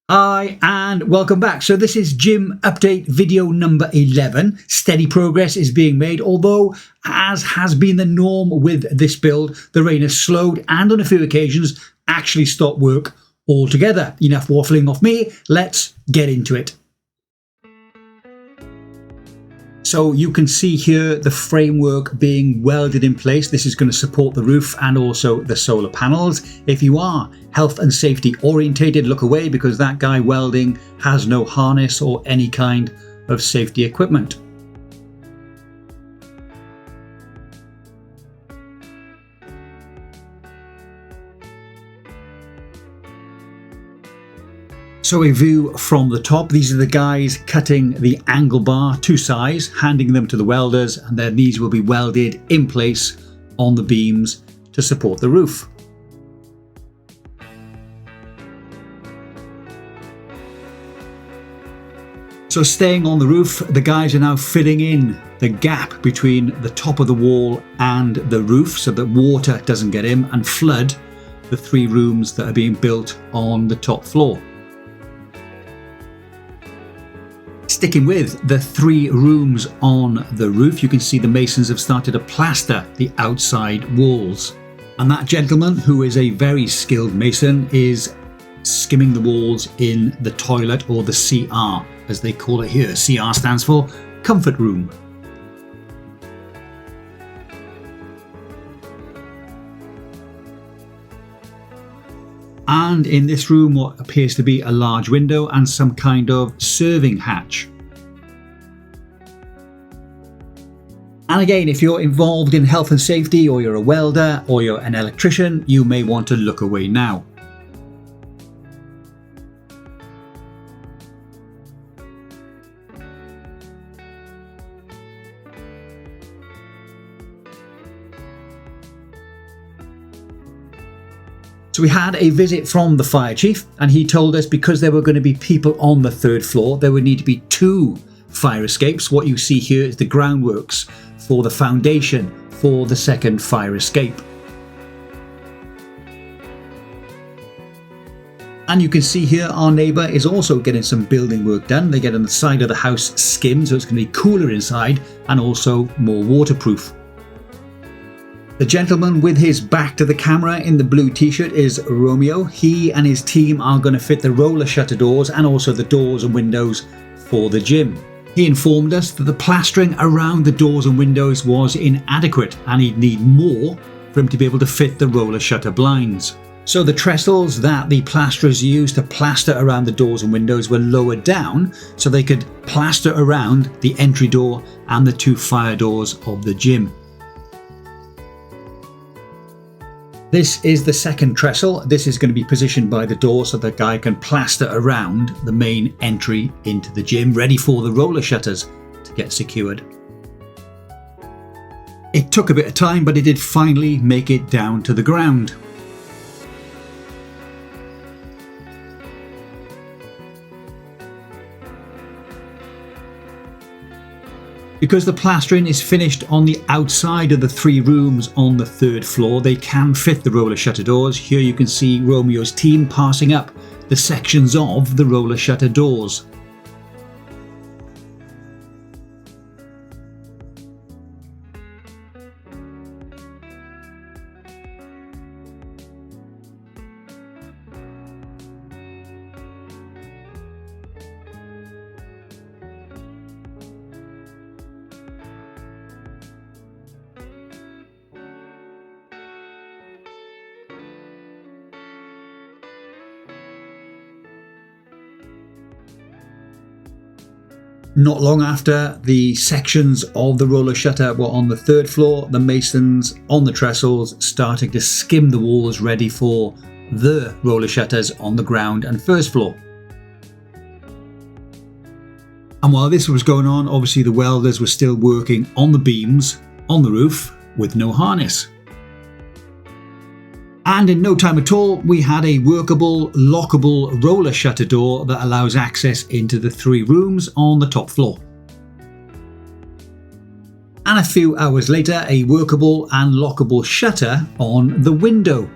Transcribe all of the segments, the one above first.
Hi and welcome back. So this is gym update video number 11. Steady progress is being made, although as has been the norm with this build, the rain has slowed and on a few occasions actually stopped work altogether. Enough waffling off me, let's get into it. So you can see here the framework being welded in place. This is going to support the roof and also the solar panels. If you are health and safety orientated, look away because that guy welding has no harness or any kind of safety equipment. So a view from the top, these are the guys cutting the angle bar to size, handing them to the welders, and then these will be welded in place on the beams to support the roof. So staying on the roof, the guys are now filling in the gap between the top of the wall and the roof so that water doesn't get in and flood the 3 rooms that are being built on the top floor. Sticking with the 3 rooms on the roof, you can see the masons have started to plaster the outside walls. And that gentleman, who is a very skilled mason, is skimming the walls in the toilet, or the CR as they call it here. CR stands for comfort room. And in this room, what appears to be a large window and some kind of serving hatch. And again, if you're involved in health and safety, or you're a welder, or you're an electrician, you may want to look away now. So we had a visit from the fire chief, and he told us because there were going to be people on the 3rd floor, there would need to be 2 fire escapes. What you see here is the groundworks for the foundation for the 2nd fire escape. And you can see here our neighbour is also getting some building work done. They get on the side of the house skimmed, so it's going to be cooler inside and also more waterproof. The gentleman with his back to the camera in the blue t-shirt is Romeo. He and his team are going to fit the roller shutter doors and also the doors and windows for the gym. He informed us that the plastering around the doors and windows was inadequate and he'd need more for him to be able to fit the roller shutter blinds. So the trestles that the plasterers used to plaster around the doors and windows were lowered down so they could plaster around the entry door and the 2 fire doors of the gym. This is the 2nd trestle. This is going to be positioned by the door so the guy can plaster around the main entry into the gym, ready for the roller shutters to get secured. It took a bit of time, but it did finally make it down to the ground. Because the plastering is finished on the outside of the 3 rooms on the 3rd floor, they can fit the roller shutter doors. Here you can see Romeo's team passing up the sections of the roller shutter doors. Not long after the sections of the roller shutter were on the 3rd floor, the masons on the trestles starting to skim the walls ready for the roller shutters on the ground and 1st floor. And while this was going on, obviously the welders were still working on the beams on the roof with no harness. And in no time at all, we had a workable, lockable roller shutter door that allows access into the 3 rooms on the top floor. And a few hours later, a workable and lockable shutter on the window.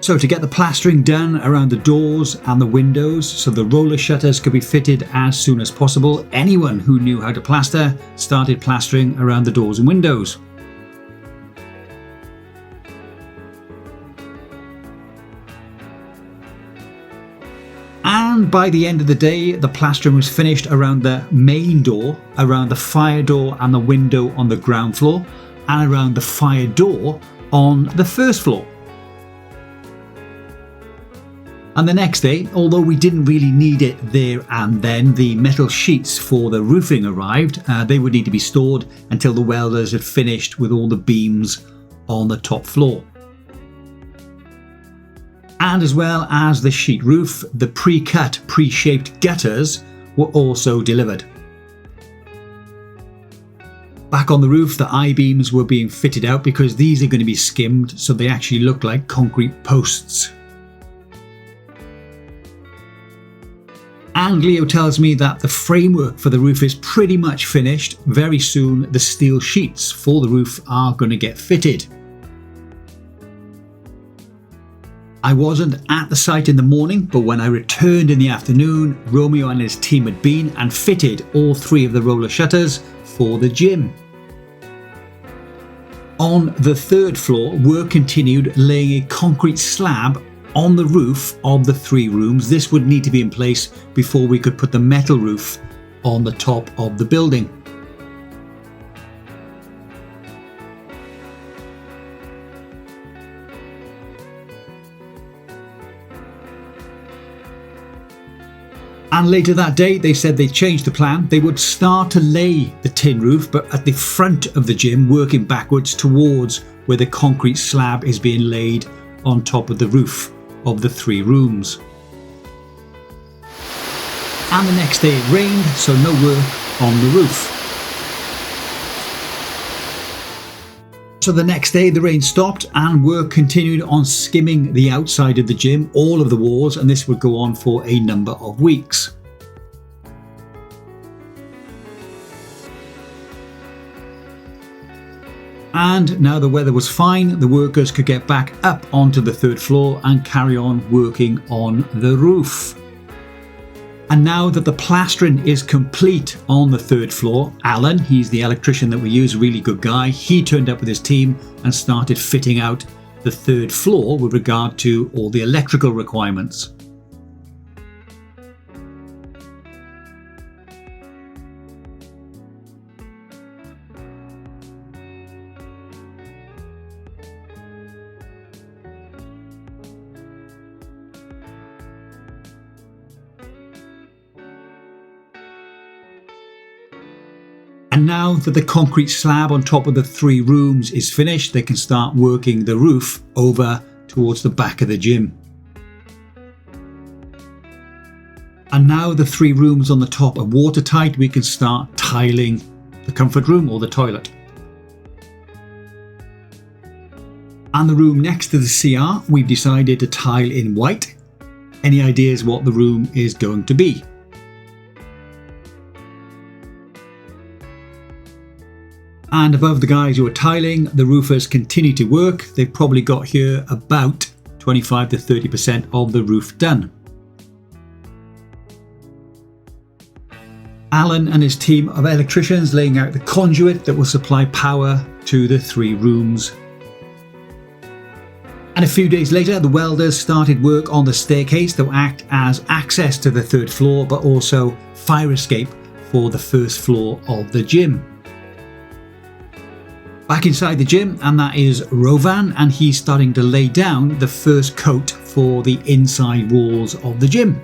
So to get the plastering done around the doors and the windows so the roller shutters could be fitted as soon as possible, anyone who knew how to plaster started plastering around the doors and windows. And by the end of the day, the plastering was finished around the main door, around the fire door and the window on the ground floor, and around the fire door on the first floor. And the next day, although we didn't really need it there and then, the metal sheets for the roofing arrived. They would need to be stored until the welders had finished with all the beams on the top floor. And as well as the sheet roof, the pre-cut, pre-shaped gutters were also delivered. Back on the roof, the I-beams were being fitted out because these are going to be skimmed so they actually look like concrete posts. And Leo tells me that the framework for the roof is pretty much finished. Very soon the steel sheets for the roof are going to get fitted. I wasn't at the site in the morning, but when I returned in the afternoon, Romeo and his team had been and fitted all 3 of the roller shutters for the gym. On the 3rd floor, work continued laying a concrete slab on the roof of the 3 rooms. This would need to be in place before we could put the metal roof on the top of the building. And later that day, they said they changed the plan. They would start to lay the tin roof, but at the front of the gym, working backwards towards where the concrete slab is being laid on top of the roof of the 3 rooms. And the next day it rained, so no work on the roof. So the next day the rain stopped and work continued on skimming the outside of the gym, all of the walls, and this would go on for a number of weeks. And now the weather was fine, the workers could get back up onto the 3rd floor and carry on working on the roof. And now that the plastering is complete on the 3rd floor, Alan, he's the electrician that we use, a really good guy, he turned up with his team and started fitting out the 3rd floor with regard to all the electrical requirements. And now that the concrete slab on top of the 3 rooms is finished, they can start working the roof over towards the back of the gym. And now the 3 rooms on the top are watertight, we can start tiling the comfort room or the toilet. And the room next to the CR, we've decided to tile in white. Any ideas what the room is going to be? And above the guys who are tiling, the roofers continue to work. They've probably got here about 25 to 30% of the roof done. Alan and his team of electricians laying out the conduit that will supply power to the 3 rooms. And a few days later, the welders started work on the staircase that will act as access to the 3rd floor, but also fire escape for the 1st floor of the gym. Back inside the gym, and that is Rovan, and he's starting to lay down the first coat for the inside walls of the gym.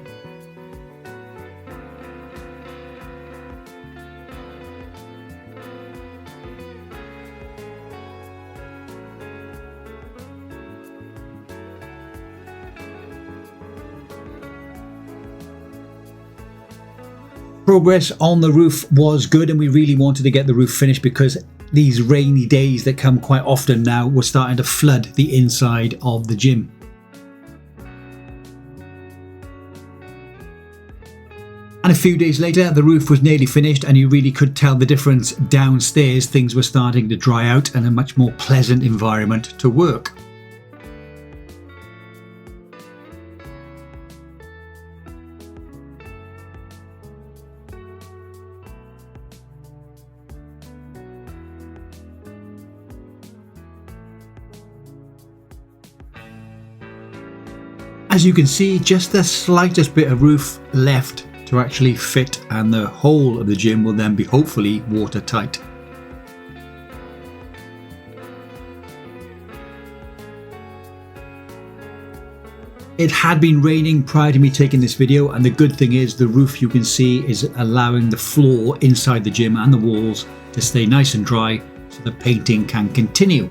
Progress on the roof was good, and we really wanted to get the roof finished because these rainy days that come quite often now were starting to flood the inside of the gym. And a few days later, the roof was nearly finished, and you really could tell the difference downstairs. Things were starting to dry out and a much more pleasant environment to work. As you can see, just the slightest bit of roof left to actually fit, and the whole of the gym will then be hopefully watertight. It had been raining prior to me taking this video, and the good thing is the roof, you can see, is allowing the floor inside the gym and the walls to stay nice and dry so the painting can continue.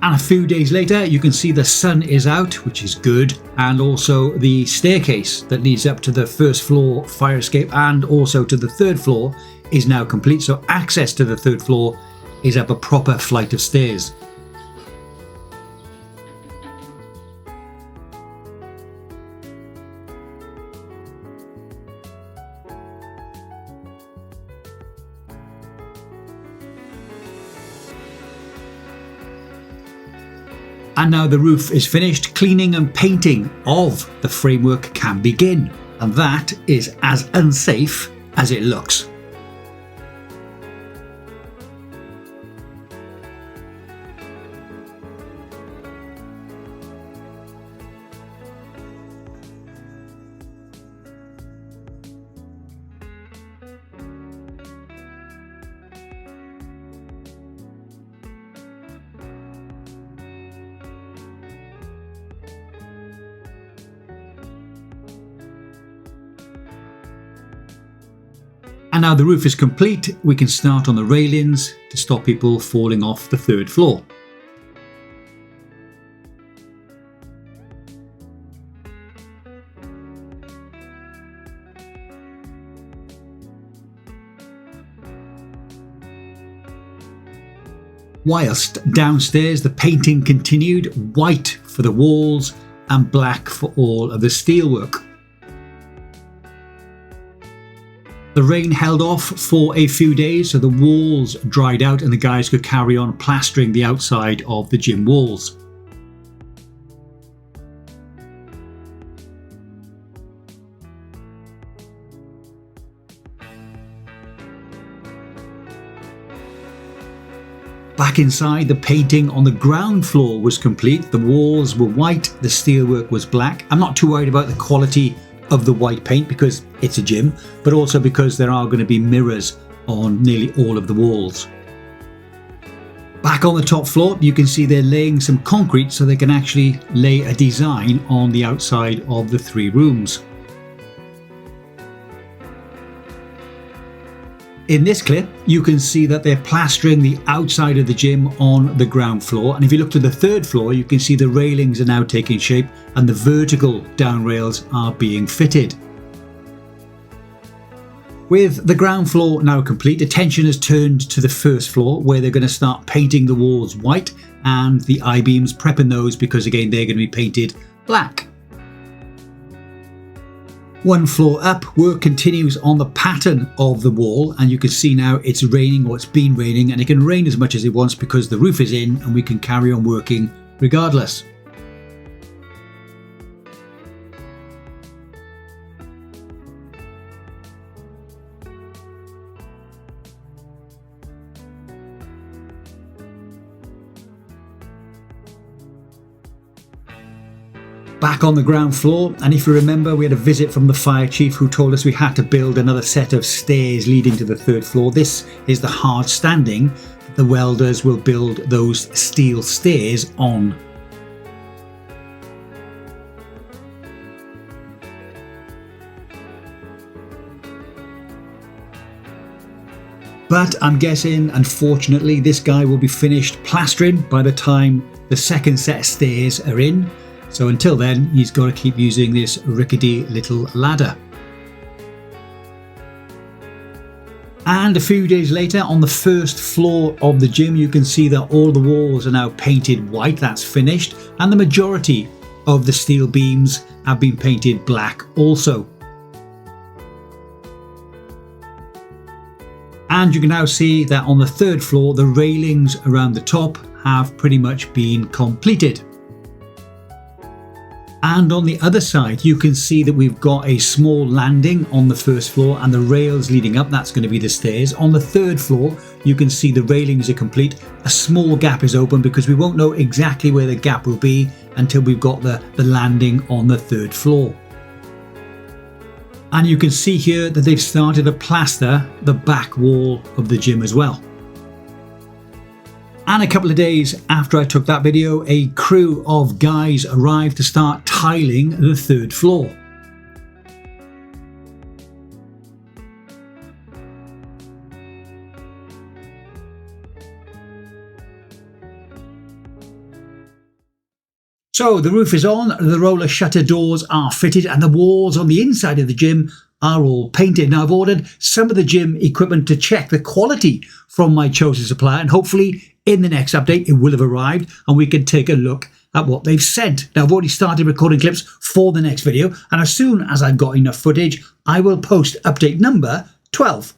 And a few days later, you can see the sun is out, which is good, and also the staircase that leads up to the first floor fire escape and also to the third floor is now complete, so access to the third floor is up a proper flight of stairs. And now the roof is finished, cleaning and painting of the framework can begin, and that is as unsafe as it looks. And now the roof is complete, we can start on the railings to stop people falling off the third floor. Whilst downstairs the painting continued, white for the walls and black for all of the steelwork. The rain held off for a few days, so the walls dried out and the guys could carry on plastering the outside of the gym walls. Back inside, the painting on the ground floor was complete. The walls were white, the steelwork was black. I'm not too worried about the quality of the white paint because it's a gym, but also because there are going to be mirrors on nearly all of the walls. Back on the top floor, you can see they're laying some concrete so they can actually lay a design on the outside of the 3 rooms. In this clip, you can see that they're plastering the outside of the gym on the ground floor, and if you look to the 3rd floor, you can see the railings are now taking shape and the vertical down rails are being fitted. With the ground floor now complete, attention has turned to the 1st floor where they're going to start painting the walls white and the I-beams, prepping those because again they're going to be painted black. 1 floor up, work continues on the pattern of the wall, and you can see now it's raining, or it's been raining, and it can rain as much as it wants because the roof is in and we can carry on working regardless. Back on the ground floor, and if you remember, we had a visit from the fire chief who told us we had to build another set of stairs leading to the 3rd floor. This is the hard standing that the welders will build those steel stairs on. But I'm guessing, unfortunately, this guy will be finished plastering by the time the 2nd set of stairs are in. So until then, he's got to keep using this rickety little ladder. And a few days later, on the 1st floor of the gym, you can see that all the walls are now painted white. That's finished. And the majority of the steel beams have been painted black also. And you can now see that on the 3rd floor, the railings around the top have pretty much been completed. And on the other side, you can see that we've got a small landing on the first floor and the rails leading up, that's going to be the stairs. On the third floor, you can see the railings are complete. A small gap is open because we won't know exactly where the gap will be until we've got the landing on the third floor. And you can see here that they've started to plaster the back wall of the gym as well. And a couple of days after I took that video, a crew of guys arrived to start tiling the third floor. So the roof is on, the roller shutter doors are fitted, and the walls on the inside of the gym are all painted. Now I've ordered some of the gym equipment to check the quality from my chosen supplier, and hopefully in the next update it will have arrived and we can take a look at what they've sent. Now I've already started recording clips for the next video, and as soon as I've got enough footage I will post update number 12.